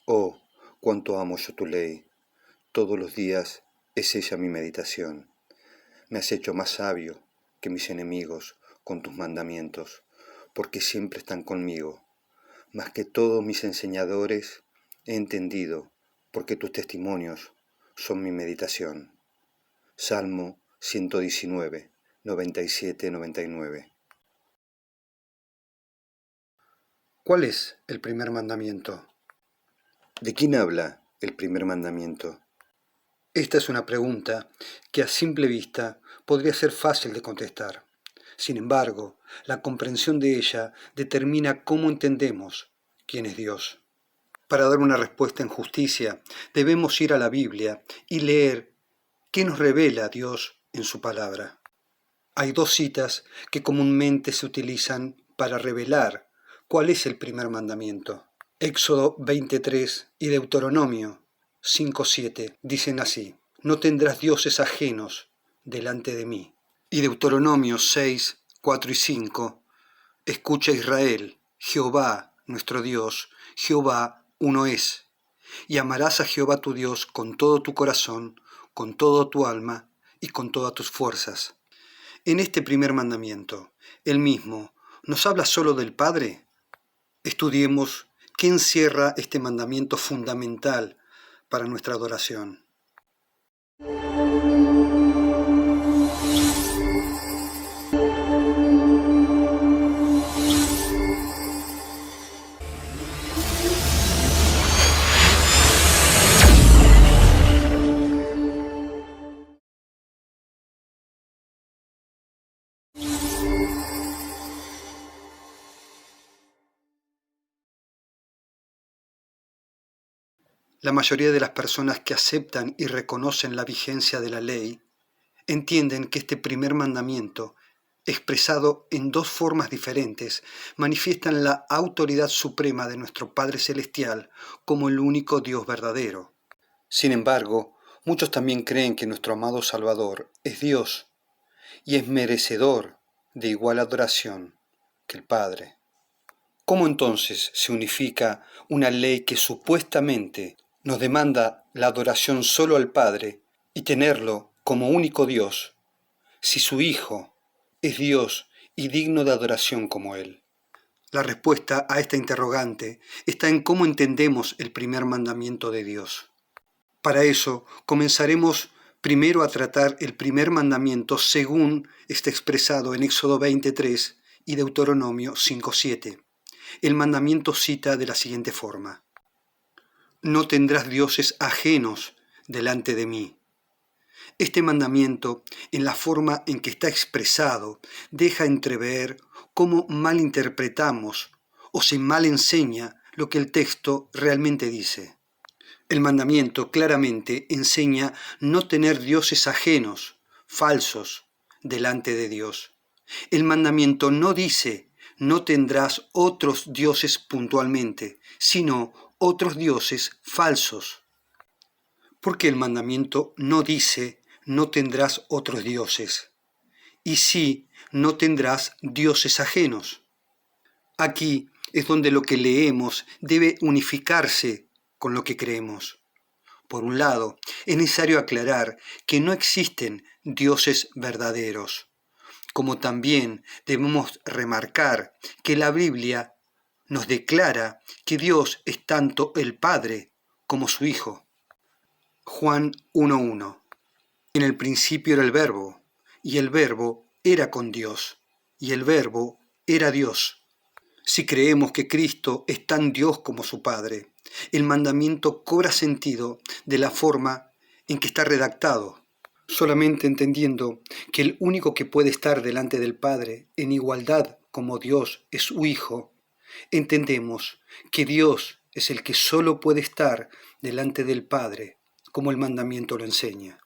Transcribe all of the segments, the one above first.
Oh, cuánto amo yo tu ley. Todos los días es ella mi meditación. Me has hecho más sabio que mis enemigos con tus mandamientos, porque siempre están conmigo. Más que todos mis enseñadores he entendido, porque tus testimonios son mi meditación. Salmo 119, 97-99. ¿Cuál es el primer mandamiento? ¿De quién habla el primer mandamiento? Esta es una pregunta que a simple vista podría ser fácil de contestar. Sin embargo, la comprensión de ella determina cómo entendemos quién es Dios. Para dar una respuesta en justicia, debemos ir a la Biblia y leer qué nos revela Dios en su palabra. Hay dos citas que comúnmente se utilizan para revelar cuál es el primer mandamiento. Éxodo 23 y Deuteronomio 5:7 dicen así: no tendrás dioses ajenos delante de mí. Y Deuteronomio 6:4 y 5: escucha Israel, Jehová nuestro Dios, Jehová uno es. Y amarás a Jehová tu Dios con todo tu corazón, con toda tu alma y con todas tus fuerzas. En este primer mandamiento, él mismo, ¿nos habla solo del Padre? Estudiemos qué encierra este mandamiento fundamental para nuestra adoración. La mayoría de las personas que aceptan y reconocen la vigencia de la ley entienden que este primer mandamiento, expresado en dos formas diferentes, manifiestan la autoridad suprema de nuestro Padre Celestial como el único Dios verdadero. Sin embargo, muchos también creen que nuestro amado Salvador es Dios y es merecedor de igual adoración que el Padre. ¿Cómo entonces se unifica una ley que supuestamente nos demanda la adoración solo al Padre y tenerlo como único Dios, si su Hijo es Dios y digno de adoración como Él? La respuesta a esta interrogante está en cómo entendemos el primer mandamiento de Dios. Para eso, comenzaremos primero a tratar el primer mandamiento según está expresado en Éxodo 23 y Deuteronomio 5:7. El mandamiento cita de la siguiente forma: no tendrás dioses ajenos delante de mí. Este mandamiento, en la forma en que está expresado, deja entrever cómo malinterpretamos o se mal enseña lo que el texto realmente dice. El mandamiento claramente enseña no tener dioses ajenos, falsos, delante de Dios. El mandamiento no dice no tendrás otros dioses puntualmente, sino otros dioses falsos. ¿Por qué el mandamiento no dice no tendrás otros dioses? Y sí, no tendrás dioses ajenos. Aquí es donde lo que leemos debe unificarse con lo que creemos. Por un lado, es necesario aclarar que no existen dioses verdaderos, como también debemos remarcar que la Biblia nos declara que Dios es tanto el Padre como su Hijo. Juan 1:1: en el principio era el Verbo, y el Verbo era con Dios, y el Verbo era Dios. Si creemos que Cristo es tan Dios como su Padre, el mandamiento cobra sentido de la forma en que está redactado. Solamente entendiendo que el único que puede estar delante del Padre en igualdad como Dios es su Hijo, entendemos que Dios es el que solo puede estar delante del Padre, como el mandamiento lo enseña.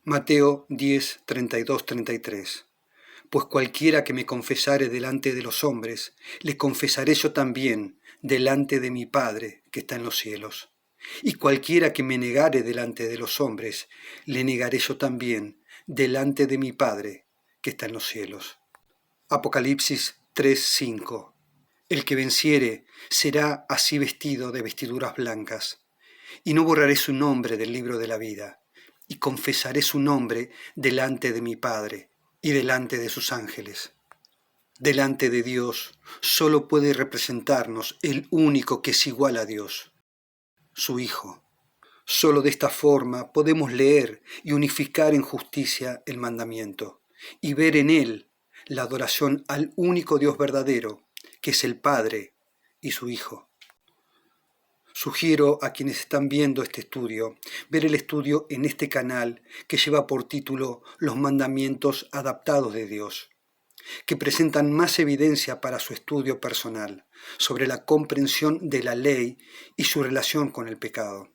Mateo 10, 32, 33. Pues cualquiera que me confesare delante de los hombres, le confesaré yo también delante de mi Padre que está en los cielos. Y cualquiera que me negare delante de los hombres, le negaré yo también delante de mi Padre que está en los cielos. Apocalipsis 3:5. El que venciere será así vestido de vestiduras blancas, y no borraré su nombre del libro de la vida, y confesaré su nombre delante de mi Padre y delante de sus ángeles. Delante de Dios solo puede representarnos el único que es igual a Dios, su Hijo. Solo de esta forma podemos leer y unificar en justicia el mandamiento y ver en él la adoración al único Dios verdadero, que es el Padre y su Hijo. Sugiero a quienes están viendo este estudio ver el estudio en este canal que lleva por título Los mandamientos adaptados de Dios, que presentan más evidencia para su estudio personal sobre la comprensión de la ley y su relación con el pecado.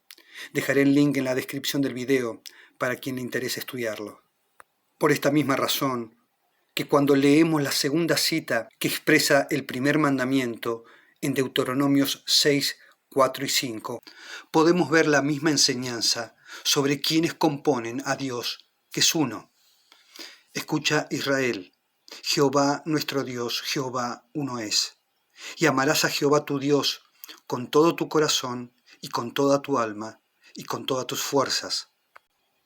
Dejaré el link en la descripción del video para quien le interese estudiarlo. Por esta misma razón, que cuando leemos la segunda cita que expresa el primer mandamiento en Deuteronomios 6, 4 y 5, podemos ver la misma enseñanza sobre quienes componen a Dios, que es uno. Escucha, Israel, Jehová nuestro Dios, Jehová uno es. Y amarás a Jehová tu Dios con todo tu corazón y con toda tu alma y con todas tus fuerzas.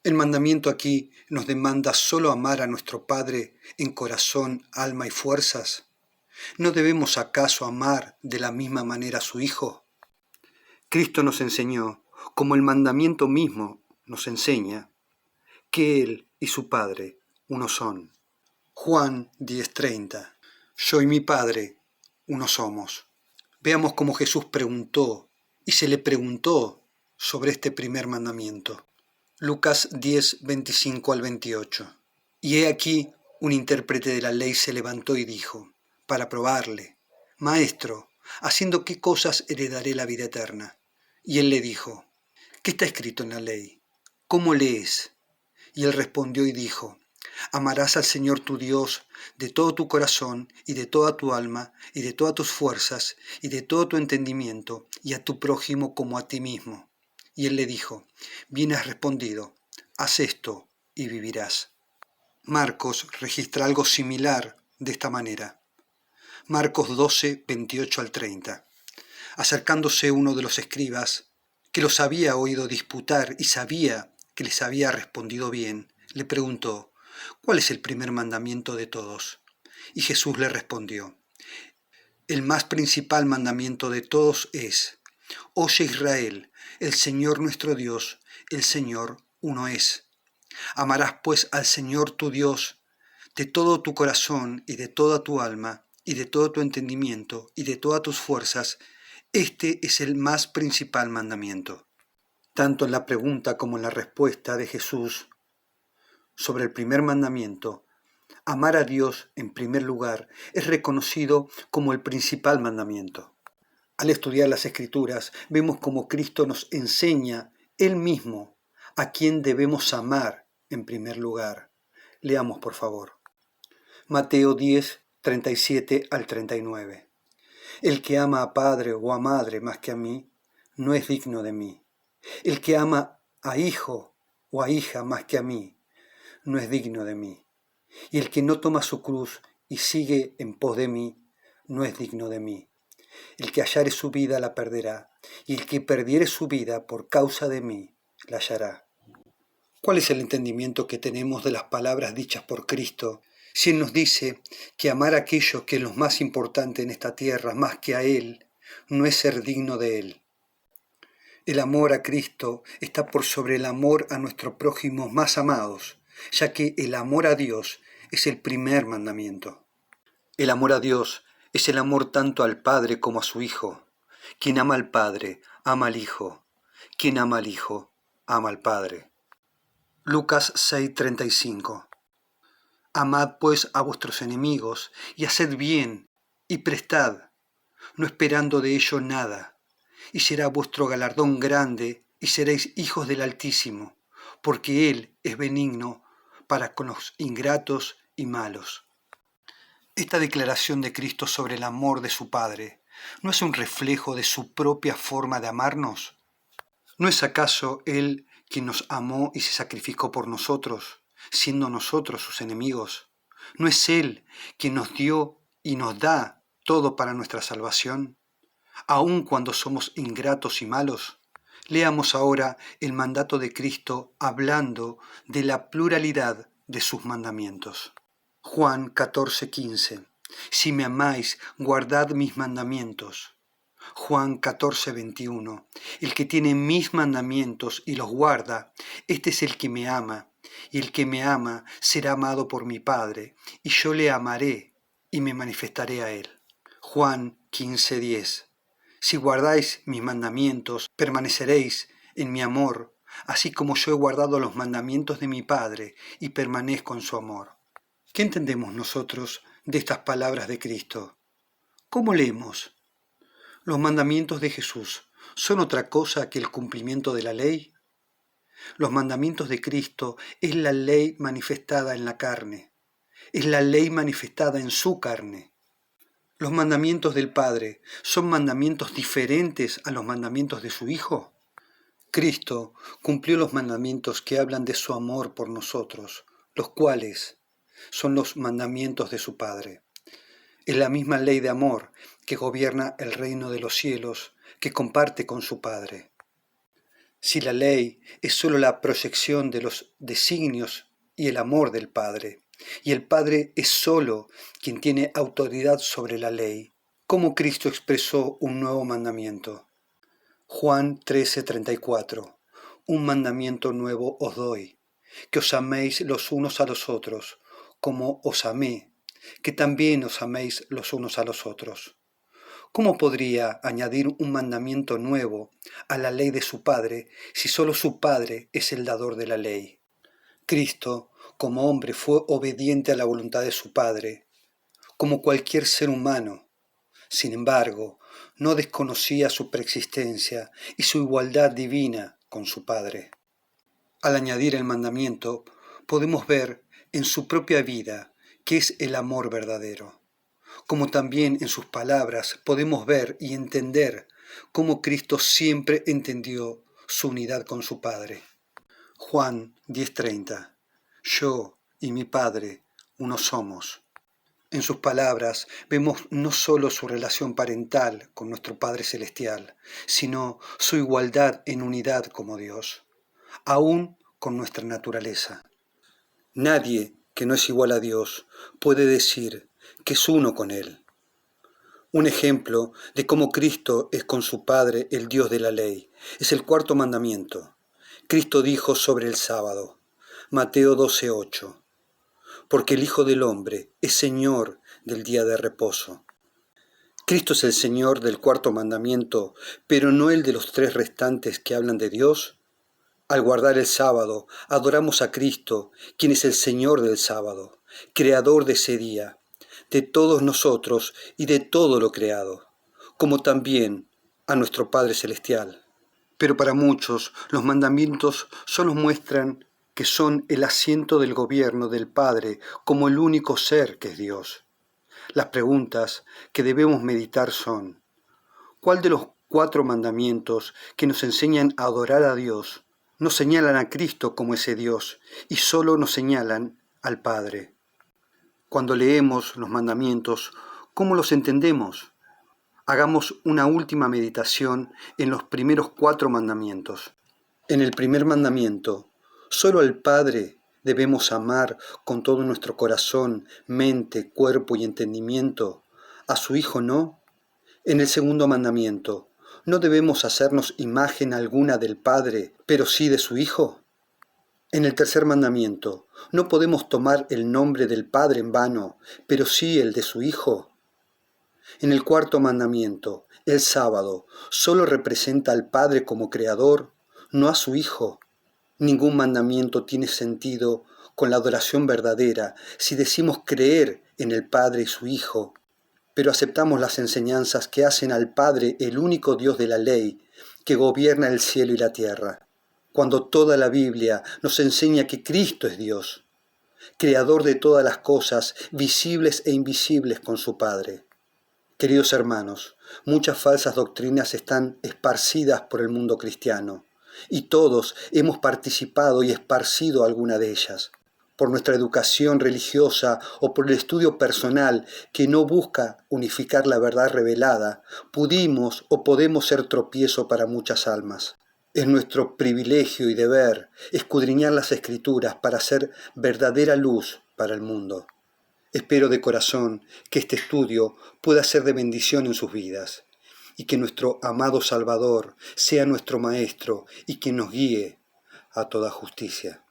El mandamiento aquí nos demanda solo amar a nuestro Padre en corazón, alma y fuerzas. ¿No debemos acaso amar de la misma manera a su Hijo? Cristo nos enseñó, como el mandamiento mismo nos enseña, que Él y su Padre uno son. Juan 10:30. Yo y mi Padre uno somos. Veamos cómo Jesús preguntó y se le preguntó sobre este primer mandamiento. Lucas 10, 25 al 28. Y he aquí un intérprete de la ley se levantó y dijo, para probarle, Maestro, ¿haciendo qué cosas heredaré la vida eterna? Y él le dijo, ¿qué está escrito en la ley? ¿Cómo lees? Y él respondió y dijo, amarás al Señor tu Dios de todo tu corazón y de toda tu alma y de todas tus fuerzas y de todo tu entendimiento y a tu prójimo como a ti mismo. Y él le dijo, bien has respondido, haz esto y vivirás. Marcos registra algo similar de esta manera. Marcos 12, 28 al 30. Acercándose uno de los escribas, que los había oído disputar y sabía que les había respondido bien, le preguntó, ¿cuál es el primer mandamiento de todos? Y Jesús le respondió, el más principal mandamiento de todos es, oye Israel, el Señor nuestro Dios, el Señor uno es. Amarás pues al Señor tu Dios de todo tu corazón y de toda tu alma y de todo tu entendimiento y de todas tus fuerzas. Este es el más principal mandamiento. Tanto en la pregunta como en la respuesta de Jesús sobre el primer mandamiento, amar a Dios en primer lugar es reconocido como el principal mandamiento. Al estudiar las Escrituras, vemos cómo Cristo nos enseña Él mismo a quién debemos amar en primer lugar. Leamos, por favor. Mateo 10, 37 al 39. El que ama a padre o a madre más que a mí, no es digno de mí. El que ama a hijo o a hija más que a mí, no es digno de mí. Y el que no toma su cruz y sigue en pos de mí, no es digno de mí. El que hallare su vida la perderá, y el que perdiere su vida por causa de mí, la hallará. ¿Cuál es el entendimiento que tenemos de las palabras dichas por Cristo, si Él nos dice que amar a aquello que es lo más importante en esta tierra, más que a Él, no es ser digno de Él? El amor a Cristo está por sobre el amor a nuestros prójimos más amados, ya que el amor a Dios es el primer mandamiento. El amor a Dios es el amor tanto al Padre como a su Hijo. Quien ama al Padre, ama al Hijo. Quien ama al Hijo, ama al Padre. Lucas 6:35. Amad pues a vuestros enemigos y haced bien y prestad, no esperando de ello nada, y será vuestro galardón grande y seréis hijos del Altísimo, porque Él es benigno para con los ingratos y malos. Esta declaración de Cristo sobre el amor de su Padre, ¿no es un reflejo de su propia forma de amarnos? ¿No es acaso Él quien nos amó y se sacrificó por nosotros, siendo nosotros sus enemigos? ¿No es Él quien nos dio y nos da todo para nuestra salvación, aun cuando somos ingratos y malos? Leamos ahora el mandato de Cristo hablando de la pluralidad de sus mandamientos. Juan 14:15. Si me amáis, guardad mis mandamientos. Juan 14:21. El que tiene mis mandamientos y los guarda, este es el que me ama, y el que me ama será amado por mi Padre, y yo le amaré y me manifestaré a él. Juan 15:10. Si guardáis mis mandamientos, permaneceréis en mi amor, así como yo he guardado los mandamientos de mi Padre y permanezco en su amor. ¿Qué entendemos nosotros de estas palabras de Cristo? ¿Cómo leemos? ¿Los mandamientos de Jesús son otra cosa que el cumplimiento de la ley? Los mandamientos de Cristo es la ley manifestada en la carne, es la ley manifestada en su carne. ¿Los mandamientos del Padre son mandamientos diferentes a los mandamientos de su Hijo? Cristo cumplió los mandamientos que hablan de su amor por nosotros, los cuales son los mandamientos de su Padre. Es la misma ley de amor que gobierna el reino de los cielos, que comparte con su Padre. Si la ley es sólo la proyección de los designios y el amor del Padre, y el Padre es sólo quien tiene autoridad sobre la ley, ¿cómo Cristo expresó un nuevo mandamiento? Juan 13:34. Un mandamiento nuevo os doy, que os améis los unos a los otros, como os amé, que también os améis los unos a los otros. ¿Cómo podría añadir un mandamiento nuevo a la ley de su Padre si sólo su Padre es el dador de la ley? Cristo, como hombre, fue obediente a la voluntad de su Padre, como cualquier ser humano. Sin embargo, no desconocía su preexistencia y su igualdad divina con su Padre. Al añadir el mandamiento, podemos ver en su propia vida qué es el amor verdadero, como también en sus palabras podemos ver y entender cómo Cristo siempre entendió su unidad con su Padre. Juan 10:30. Yo y mi Padre uno somos. En sus palabras vemos no solo su relación parental con nuestro Padre Celestial, sino su igualdad en unidad como Dios, aún con nuestra naturaleza. Nadie que no es igual a Dios puede decir que es uno con Él. Un ejemplo de cómo Cristo es con su Padre, el Dios de la ley, es el cuarto mandamiento. Cristo dijo sobre el sábado, Mateo 12:8, porque el Hijo del Hombre es Señor del día de reposo. Cristo es el Señor del cuarto mandamiento, pero no el de los tres restantes que hablan de Dios. Al guardar el sábado, adoramos a Cristo, quien es el Señor del sábado, creador de ese día, de todos nosotros y de todo lo creado, como también a nuestro Padre Celestial. Pero para muchos, los mandamientos solo muestran que son el asiento del gobierno del Padre como el único ser que es Dios. Las preguntas que debemos meditar son: ¿cuál de los 4 mandamientos que nos enseñan a adorar a Dios nos señalan a Cristo como ese Dios y solo nos señalan al Padre? Cuando leemos los mandamientos, ¿cómo los entendemos? Hagamos una última meditación en los primeros 4 mandamientos. En el primer mandamiento, solo al Padre debemos amar con todo nuestro corazón, mente, cuerpo y entendimiento. ¿A su Hijo no? En el segundo mandamiento, ¿no debemos hacernos imagen alguna del Padre, pero sí de su Hijo? En el tercer mandamiento, ¿no podemos tomar el nombre del Padre en vano, pero sí el de su Hijo? En el cuarto mandamiento, el sábado, ¿solo representa al Padre como creador, no a su Hijo? Ningún mandamiento tiene sentido con la adoración verdadera si decimos creer en el Padre y su Hijo, pero aceptamos las enseñanzas que hacen al Padre el único Dios de la ley, que gobierna el cielo y la tierra, cuando toda la Biblia nos enseña que Cristo es Dios, creador de todas las cosas, visibles e invisibles con su Padre. Queridos hermanos, muchas falsas doctrinas están esparcidas por el mundo cristiano, y todos hemos participado y esparcido alguna de ellas. por nuestra educación religiosa o por el estudio personal que no busca unificar la verdad revelada, pudimos o podemos ser tropiezo para muchas almas. Es nuestro privilegio y deber escudriñar las Escrituras para ser verdadera luz para el mundo. Espero de corazón que este estudio pueda ser de bendición en sus vidas y que nuestro amado Salvador sea nuestro Maestro y que nos guíe a toda justicia.